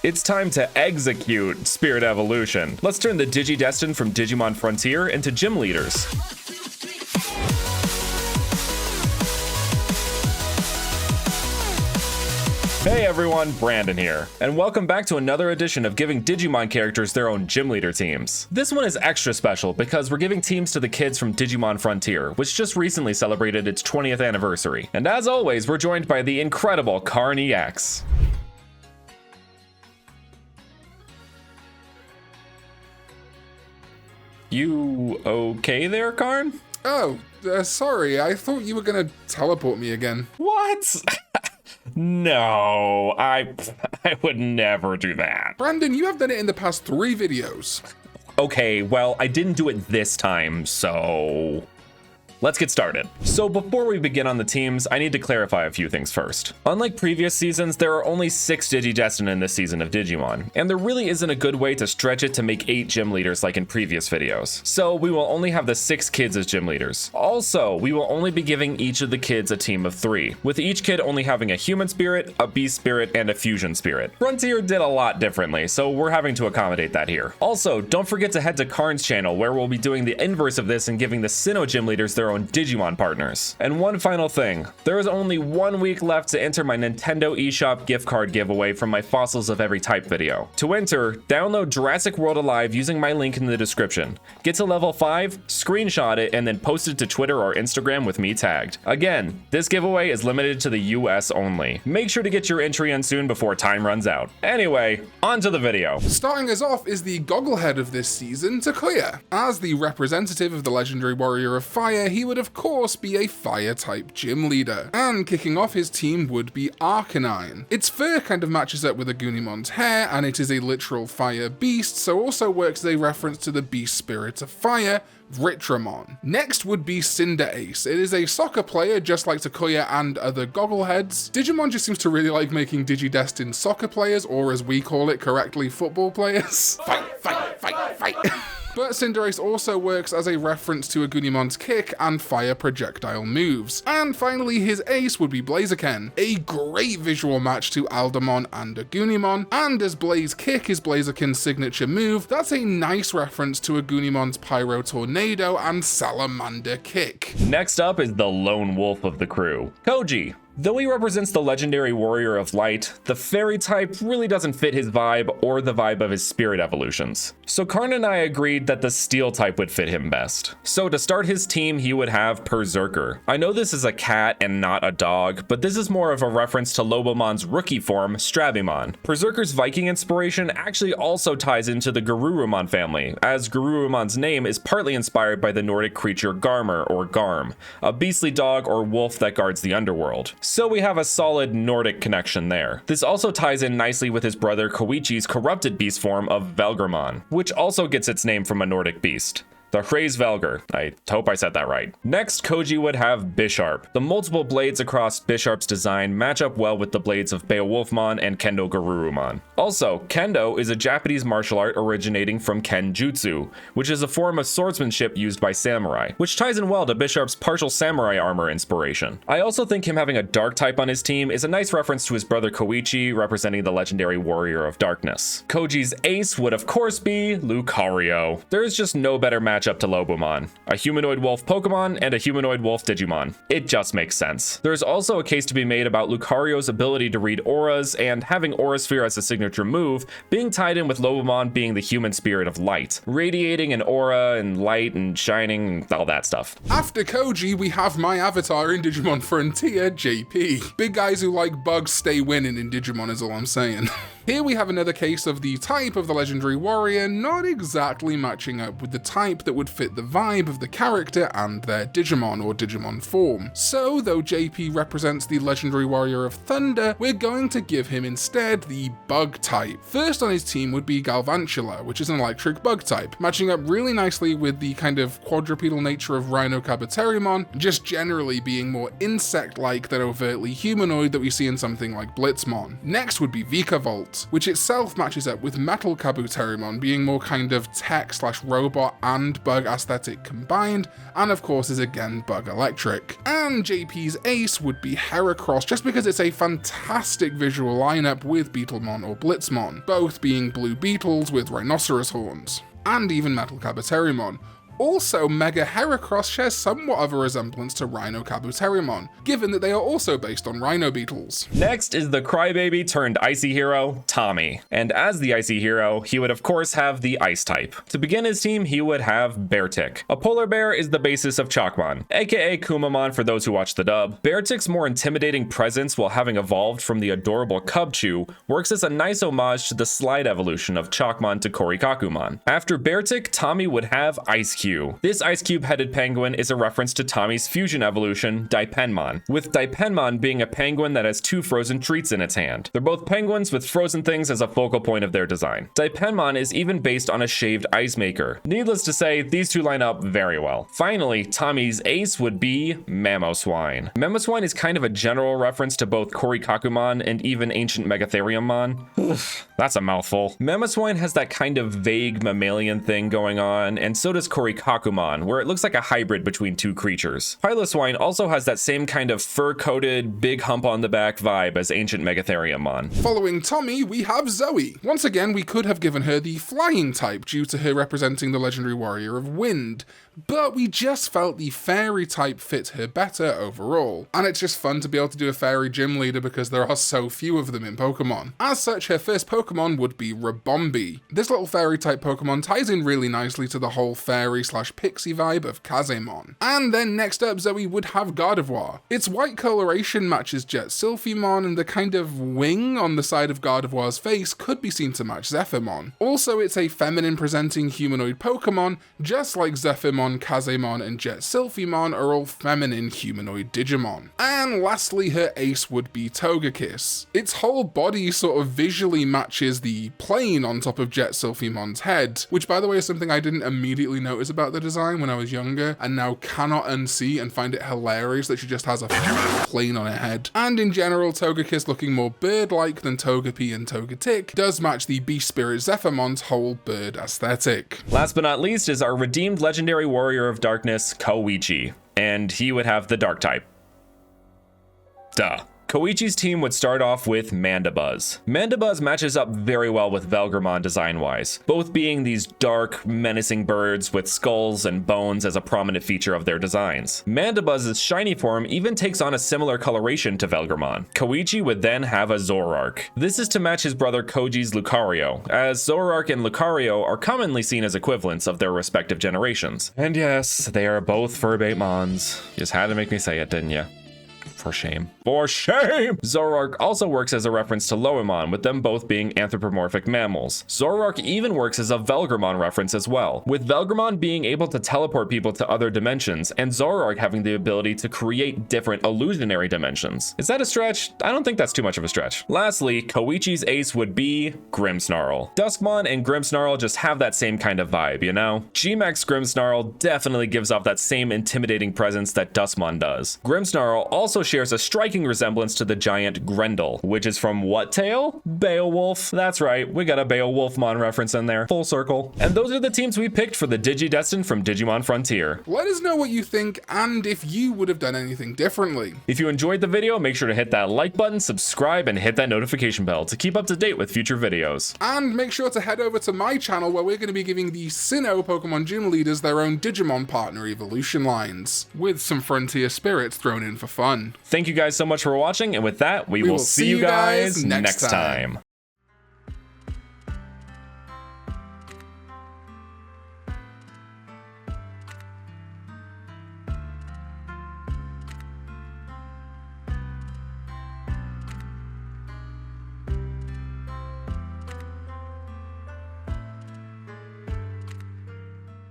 It's time to execute Spirit Evolution. Let's turn the DigiDestined from Digimon Frontier into gym leaders. Hey everyone, Brandon here, and welcome back to another edition of giving Digimon characters their own gym leader teams. This one is extra special because we're giving teams to the kids from Digimon Frontier, which just recently celebrated its 20th anniversary. And as always, we're joined by the incredible Karn EX. You okay there, Karn? Oh, sorry, I thought you were gonna teleport me again. What? No, I would never do that. Brandon, you have done it in the past 3 videos. Okay, well, I didn't do it this time, so let's get started. So before we begin on the teams, I need to clarify a few things first. Unlike previous seasons, there are only 6 DigiDestined in this season of Digimon, and there really isn't a good way to stretch it to make 8 gym leaders like in previous videos. So we will only have the 6 kids as gym leaders. Also, we will only be giving each of the kids a team of 3, with each kid only having a human spirit, a beast spirit, and a fusion spirit. Frontier did a lot differently, so we're having to accommodate that here. Also, don't forget to head to Karn's channel where we'll be doing the inverse of this and giving the Sinnoh gym leaders their own Digimon partners. And one final thing, there is only 1 week left to enter my Nintendo eShop gift card giveaway from my Fossils of Every Type video. To enter, download Jurassic World Alive using my link in the description. Get to level 5, screenshot it, and then post it to Twitter or Instagram with me tagged. Again, this giveaway is limited to the US only. Make sure to get your entry in soon before time runs out. Anyway, on to the video. Starting us off is the gogglehead of this season, Takuya. As the representative of the legendary warrior of fire, he would of course be a fire-type gym leader, and kicking off his team would be Arcanine. Its fur kind of matches up with Agunimon's hair, and it is a literal fire beast, so also works as a reference to the beast spirit of fire, Ritramon. Next would be Cinderace. It is a soccer player just like Takuya and other goggleheads. Digimon just seems to really like making DigiDestined soccer players, or as we call it correctly, football players. Fight, fight, fight, fight. But Cinderace also works as a reference to Agunimon's kick and fire projectile moves. And finally, his ace would be Blaziken, a great visual match to Aldamon and Agunimon, and as Blaze Kick is Blaziken's signature move, that's a nice reference to Agunimon's Pyro Tornado and Salamander Kick. Next up is the lone wolf of the crew, Koji. Though he represents the legendary warrior of light, the fairy type really doesn't fit his vibe or the vibe of his spirit evolutions. So Karn and I agreed that the steel type would fit him best. So to start his team, he would have Berserker. I know this is a cat and not a dog, but this is more of a reference to Lobomon's rookie form, Strabimon. Berserker's Viking inspiration actually also ties into the Garurumon family, as Garurumon's name is partly inspired by the Nordic creature Garmr or Garm, a beastly dog or wolf that guards the underworld. So we have a solid Nordic connection there. This also ties in nicely with his brother Koichi's corrupted beast form of Velgramon, which also gets its name from a Nordic beast. The Hraesvelgr. I hope I said that right. Next, Koji would have Bisharp. The multiple blades across Bisharp's design match up well with the blades of Beowulfmon and Kendo Garurumon. Also, Kendo is a Japanese martial art originating from Kenjutsu, which is a form of swordsmanship used by samurai, which ties in well to Bisharp's partial samurai armor inspiration. I also think him having a dark type on his team is a nice reference to his brother Koichi, representing the legendary warrior of darkness. Koji's ace would of course be Lucario. There is just no better match up to Lobomon, a humanoid wolf Pokemon and a humanoid wolf Digimon. It just makes sense. There is also a case to be made about Lucario's ability to read auras and having Aura Sphere as a signature move being tied in with Lobomon being the human spirit of light, radiating an aura and light and shining and all that stuff. After Koji, we have my avatar in Digimon Frontier, JP. Big guys who like bugs stay winning in Digimon is all I'm saying. Here we have another case of the type of the legendary warrior not exactly matching up with the type that would fit the vibe of the character and their Digimon or Digimon form. So, though JP represents the legendary warrior of thunder, we're going to give him instead the bug type. First on his team would be Galvantula, which is an electric bug type, matching up really nicely with the kind of quadrupedal nature of Rhinocabaterimon, just generally being more insect-like than overtly humanoid that we see in something like Blitzmon. Next would be Vikavolt. Element, which itself matches up with Metal Kabuterimon being more kind of tech/robot and bug aesthetic combined, and of course is again bug electric. And JP's ace would be Heracross, just because it's a fantastic visual lineup with Beetlemon or Blitzmon, both being blue beetles with rhinoceros horns, and even Metal Kabuterimon. Also, Mega Heracross shares somewhat of a resemblance to Rhino Kabuterimon, given that they are also based on rhino beetles. Next is the crybaby turned icy hero, Tommy. And as the icy hero, he would of course have the ice type. To begin his team, he would have Beartic. A polar bear is the basis of Chalkmon, aka Kumamon for those who watch the dub. Beartic's more intimidating presence while having evolved from the adorable Cubchoo works as a nice homage to the slide evolution of Chalkmon to Korikakumon. After Beartic, Tommy would have Ice Cube. This ice cube-headed penguin is a reference to Tommy's fusion evolution, Daipenmon, with Daipenmon being a penguin that has 2 frozen treats in its hand. They're both penguins with frozen things as a focal point of their design. Daipenmon is even based on a shaved ice maker. Needless to say, these two line up very well. Finally, Tommy's ace would be Mamoswine. Mamoswine is kind of a general reference to both Korikakumon and even ancient Megatheriummon. That's a mouthful. Mamoswine has that kind of vague mammalian thing going on, and so does Korikakumon, where it looks like a hybrid between 2 creatures. Piloswine also has that same kind of fur-coated, big hump on the back vibe as ancient Megatheriummon. Following Tommy, we have Zoe. Once again, we could have given her the flying type due to her representing the legendary warrior of wind, but we just felt the fairy type fit her better overall. And it's just fun to be able to do a fairy gym leader because there are so few of them in Pokemon. As such, her first Pokemon would be Rabombi. This little fairy type Pokemon ties in really nicely to the whole fairy/pixie vibe of Kazemon. And then next up, Zoe would have Gardevoir. Its white coloration matches Jet Sylphimon, and the kind of wing on the side of Gardevoir's face could be seen to match Zephyrmon. Also, it's a feminine presenting humanoid Pokemon, just like Zephyrmon, Kazemon, and Jet Sylphimon are all feminine humanoid Digimon. And lastly, her ace would be Togekiss. Its whole body sort of visually matches the plane on top of Jet Sylphimon's head, which by the way is something I didn't immediately notice about the design when I was younger, and now cannot unsee and find it hilarious that she just has a plane on her head. And in general, Togekiss looking more bird-like than Togepi and Togetic does match the Beast Spirit Zephyrmon's whole bird aesthetic. Last but not least is our redeemed legendary warrior of darkness, Koichi, and he would have the dark type. Duh. Koichi's team would start off with Mandibuzz. Mandibuzz matches up very well with Velgramon design-wise, both being these dark, menacing birds with skulls and bones as a prominent feature of their designs. Mandibuzz's shiny form even takes on a similar coloration to Velgramon. Koichi would then have a Zoroark. This is to match his brother Koji's Lucario, as Zoroark and Lucario are commonly seen as equivalents of their respective generations. And yes, they are both Furbatemons. Just had to make me say it, didn't you? For shame. For shame! Zoroark also works as a reference to Loemon, with them both being anthropomorphic mammals. Zoroark even works as a Velgramon reference as well, with Velgramon being able to teleport people to other dimensions, and Zoroark having the ability to create different illusionary dimensions. Is that a stretch? I don't think that's too much of a stretch. Lastly, Koichi's ace would be Grimmsnarl. Duskmon and Grimmsnarl just have that same kind of vibe, you know? G-Max Grimmsnarl definitely gives off that same intimidating presence that Duskmon does. Grimmsnarl also shares a striking resemblance to the giant Grendel, which is from what tale? Beowulf. That's right, we got a Beowulfmon reference in there. Full circle. And those are the teams we picked for the DigiDestined from Digimon Frontier. Let us know what you think and if you would have done anything differently. If you enjoyed the video, make sure to hit that like button, subscribe, and hit that notification bell to keep up to date with future videos. And make sure to head over to my channel where we're going to be giving the Sinnoh Pokemon gym leaders their own Digimon partner evolution lines, with some Frontier spirits thrown in for fun. Thank you guys so much for watching, and with that, we will see you guys next time.